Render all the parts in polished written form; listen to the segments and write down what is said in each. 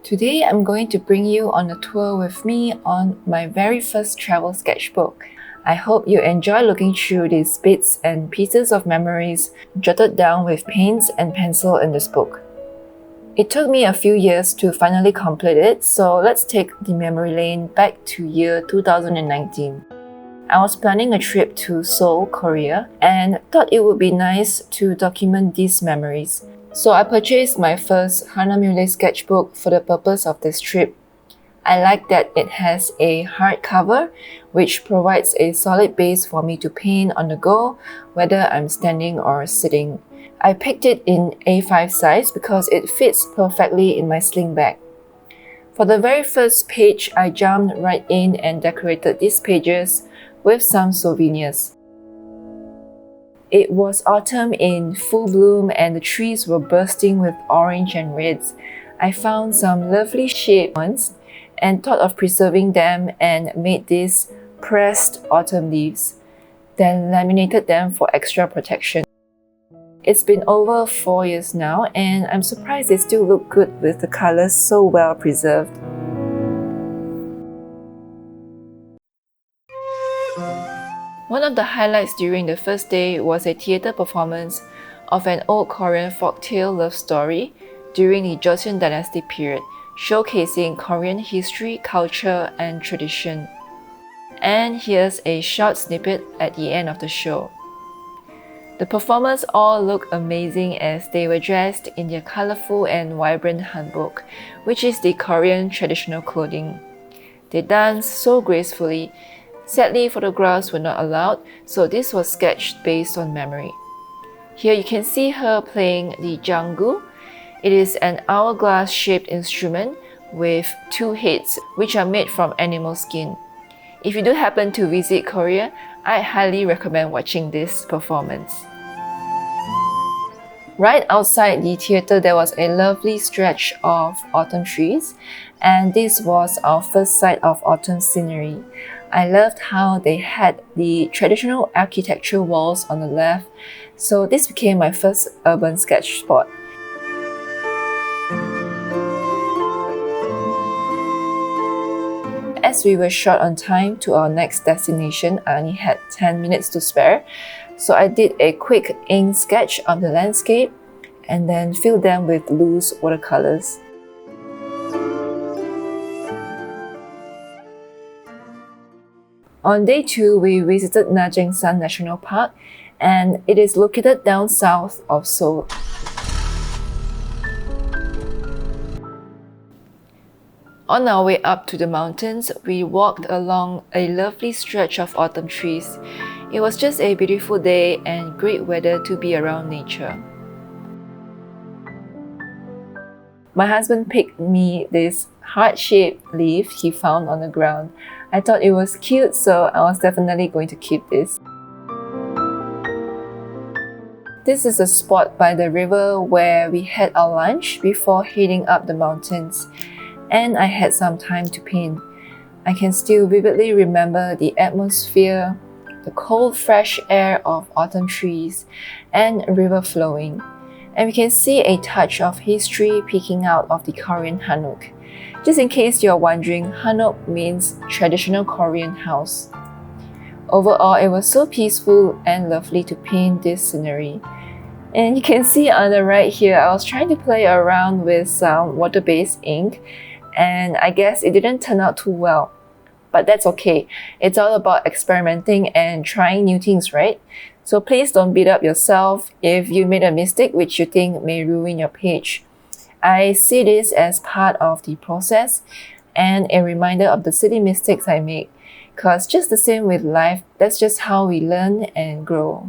Today I'm going to bring you on a tour with me on my very first travel sketchbook. I hope you enjoy looking through these bits and pieces of memories jotted down with paints and pencil in this book. It took me a few years to finally complete it, so let's take the memory lane back to year 2019. I was planning a trip to Seoul, Korea, and thought it would be nice to document these memories. So I purchased my first Hanamule sketchbook for the purpose of this trip. I like that it has a hardcover, which provides a solid base for me to paint on the go, whether I'm standing or sitting. I picked it in A5 size because it fits perfectly in my sling bag. For the very first page, I jumped right in and decorated these pages with some souvenirs. It was autumn in full bloom and the trees were bursting with orange and reds. I found some lovely shaped ones and thought of preserving them and made these pressed autumn leaves, then laminated them for extra protection. It's been over 4 years now and I'm surprised they still look good with the colors so well preserved. One of the highlights during the first day was a theatre performance of an old Korean folktale love story during the Joseon Dynasty period, showcasing Korean history, culture, and tradition. And here's a short snippet at the end of the show. The performers all looked amazing as they were dressed in their colorful and vibrant hanbok, which is the Korean traditional clothing. They danced so gracefully. Sadly, photographs were not allowed, so this was sketched based on memory. Here you can see her playing the jangu. It is an hourglass-shaped instrument with 2 heads, which are made from animal skin. If you do happen to visit Korea, I highly recommend watching this performance. Right outside the theatre, there was a lovely stretch of autumn trees, and this was our first sight of autumn scenery. I loved how they had the traditional architectural walls on the left, so this became my first urban sketch spot. As we were short on time to our next destination, I only had 10 minutes to spare, so I did a quick ink sketch of the landscape and then filled them with loose watercolors. On day 2, we visited Najengsan National Park, and it is located down south of Seoul. On our way up to the mountains, we walked along a lovely stretch of autumn trees. It was just a beautiful day and great weather to be around nature. My husband picked me this heart-shaped leaf he found on the ground. I thought it was cute, so I was definitely going to keep this. This is a spot by the river where we had our lunch before heading up the mountains, and I had some time to paint. I can still vividly remember the atmosphere, the cold fresh air of autumn trees, and a river flowing. And we can see a touch of history peeking out of the Korean hanok. Just in case you're wondering, hanok means traditional Korean house. Overall, it was so peaceful and lovely to paint this scenery. And you can see on the right here, I was trying to play around with some water-based ink, and I guess it didn't turn out too well. But that's okay. It's all about experimenting and trying new things, right? So please don't beat up yourself if you made a mistake which you think may ruin your page. I see this as part of the process and a reminder of the silly mistakes I make, because just the same with life, that's just how we learn and grow.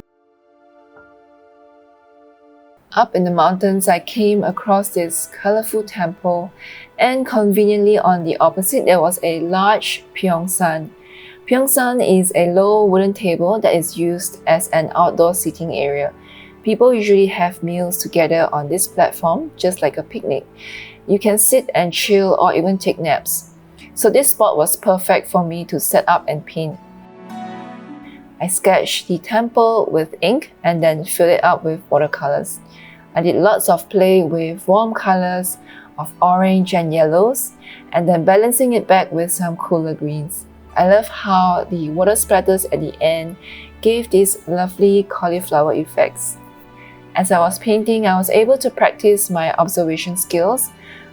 Up in the mountains, I came across this colorful temple, and conveniently on the opposite there was a large pyeongsan. Pyeongsan is a low wooden table that is used as an outdoor seating area. People usually have meals together on this platform, just like a picnic. You can sit and chill or even take naps. So this spot was perfect for me to set up and paint. I sketched the temple with ink and then filled it up with watercolors. I did lots of play with warm colors of orange and yellows, and then balancing it back with some cooler greens. I love how the water splatters at the end gave these lovely cauliflower effects. As I was painting, I was able to practice my observation skills,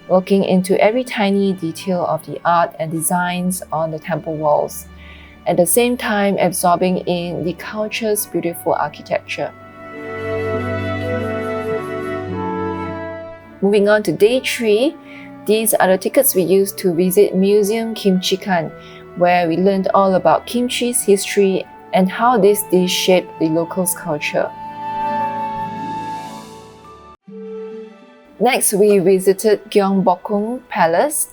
looking into every tiny detail of the art and designs on the temple walls, at the same time absorbing in the culture's beautiful architecture. Moving on to day 3, these are the tickets we used to visit Museum Kimchikan, where we learned all about kimchi's history and how this dish shaped the locals' culture. Next, we visited Gyeongbokgung Palace.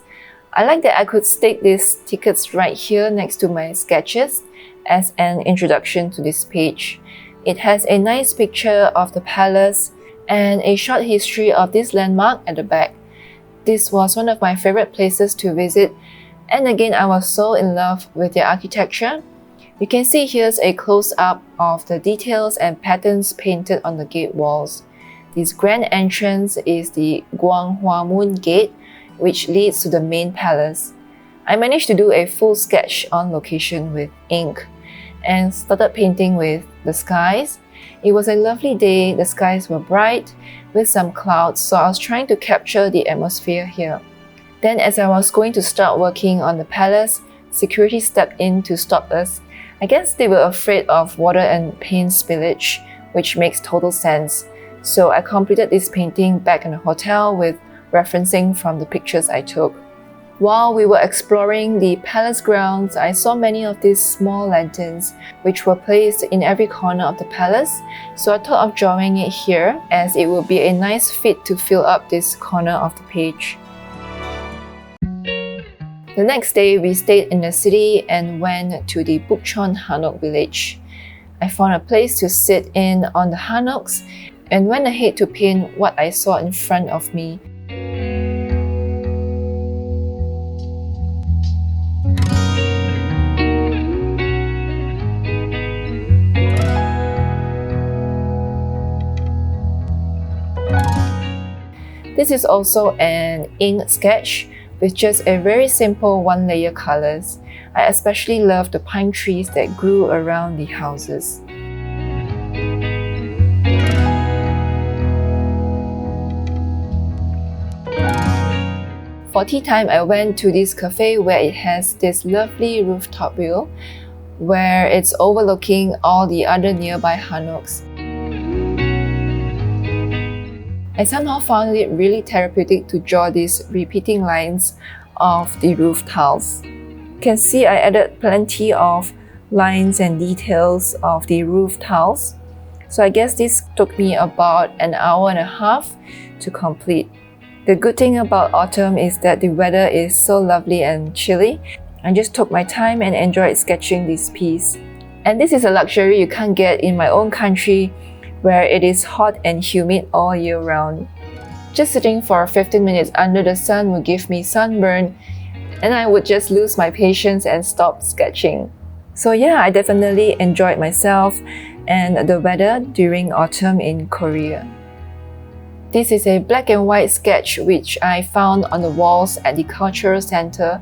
I like that I could stick these tickets right here next to my sketches as an introduction to this page. It has a nice picture of the palace and a short history of this landmark at the back. This was one of my favorite places to visit, and again I was so in love with the architecture. You can see here's a close-up of the details and patterns painted on the gate walls. This grand entrance is the Gwanghwamun Gate, which leads to the main palace. I managed to do a full sketch on location with ink and started painting with the skies. It was a lovely day. The skies were bright with some clouds, so I was trying to capture the atmosphere here. Then as I was going to start working on the palace, security stepped in to stop us. I guess they were afraid of water and paint spillage, which makes total sense. So I completed this painting back in the hotel with referencing from the pictures I took. While we were exploring the palace grounds, I saw many of these small lanterns which were placed in every corner of the palace, so I thought of drawing it here as it would be a nice fit to fill up this corner of the page. The next day, we stayed in the city and went to the Bukchon Hanok village. I found a place to sit in on the hanoks and went ahead to paint what I saw in front of me. This is also an ink sketch with just a very simple one-layer colors. I especially love the pine trees that grew around the houses. For tea time, I went to this cafe where it has this lovely rooftop view where it's overlooking all the other nearby hanoks. I somehow found it really therapeutic to draw these repeating lines of the roof tiles. You can see I added plenty of lines and details of the roof tiles. So I guess this took me about an hour and a half to complete. The good thing about autumn is that the weather is so lovely and chilly. I just took my time and enjoyed sketching this piece. And this is a luxury you can't get in my own country, where it is hot and humid all year round. Just sitting for 15 minutes under the sun would give me sunburn, and I would just lose my patience and stop sketching. So yeah, I definitely enjoyed myself and the weather during autumn in Korea. This is a black and white sketch which I found on the walls at the cultural center.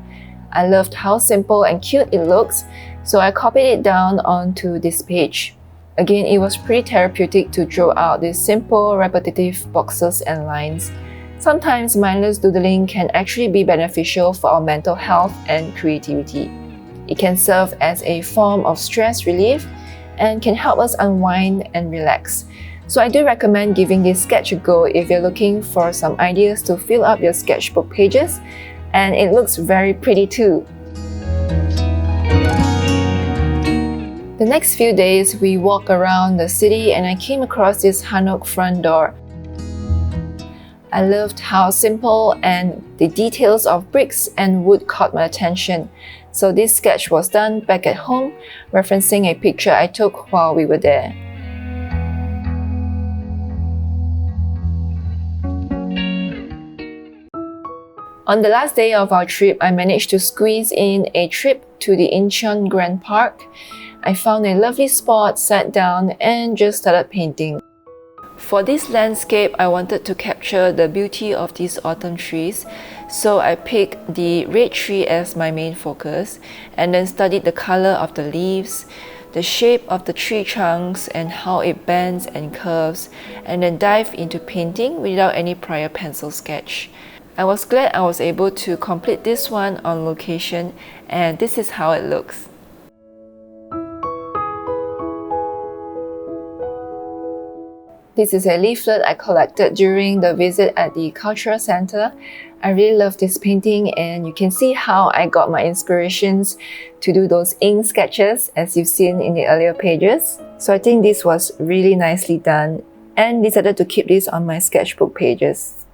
I loved how simple and cute it looks, so I copied it down onto this page. Again, it was pretty therapeutic to draw out these simple, repetitive boxes and lines. Sometimes mindless doodling can actually be beneficial for our mental health and creativity. It can serve as a form of stress relief and can help us unwind and relax. So I do recommend giving this sketch a go if you're looking for some ideas to fill up your sketchbook pages, and it looks very pretty too. The next few days, we walked around the city and I came across this hanok front door. I loved how simple and the details of bricks and wood caught my attention. So this sketch was done back at home, referencing a picture I took while we were there. On the last day of our trip, I managed to squeeze in a trip to the Incheon Grand Park. I found a lovely spot, sat down, and just started painting. For this landscape, I wanted to capture the beauty of these autumn trees, so I picked the red tree as my main focus and then studied the color of the leaves, the shape of the tree trunks and how it bends and curves, and then dive into painting without any prior pencil sketch. I was glad I was able to complete this one on location, and this is how it looks. This is a leaflet I collected during the visit at the Cultural Center. I really love this painting, and you can see how I got my inspirations to do those ink sketches as you've seen in the earlier pages. So I think this was really nicely done and decided to keep this on my sketchbook pages.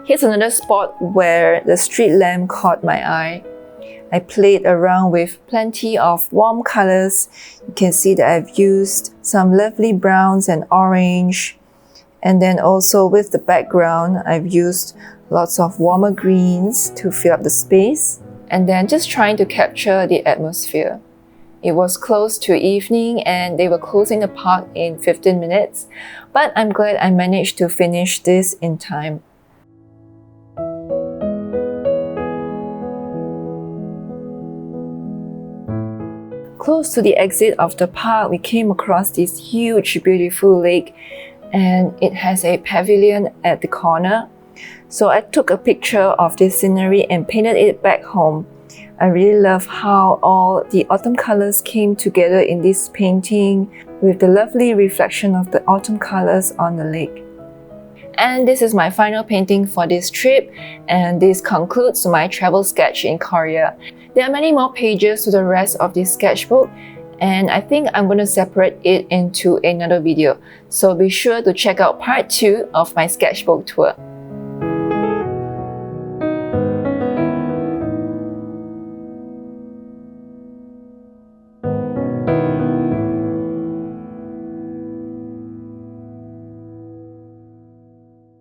Here's another spot where the street lamp caught my eye. I played around with plenty of warm colors. You can see that I've used some lovely browns and orange. And then also with the background, I've used lots of warmer greens to fill up the space. And then just trying to capture the atmosphere. It was close to evening and they were closing the park in 15 minutes. But I'm glad I managed to finish this in time. Close to the exit of the park, we came across this huge, beautiful lake, and it has a pavilion at the corner. So I took a picture of this scenery and painted it back home. I really love how all the autumn colors came together in this painting with the lovely reflection of the autumn colors on the lake. And this is my final painting for this trip, and this concludes my travel sketch in Korea. There are many more pages to the rest of this sketchbook, and I think I'm going to separate it into another video. So be sure to check out part 2 of my sketchbook tour.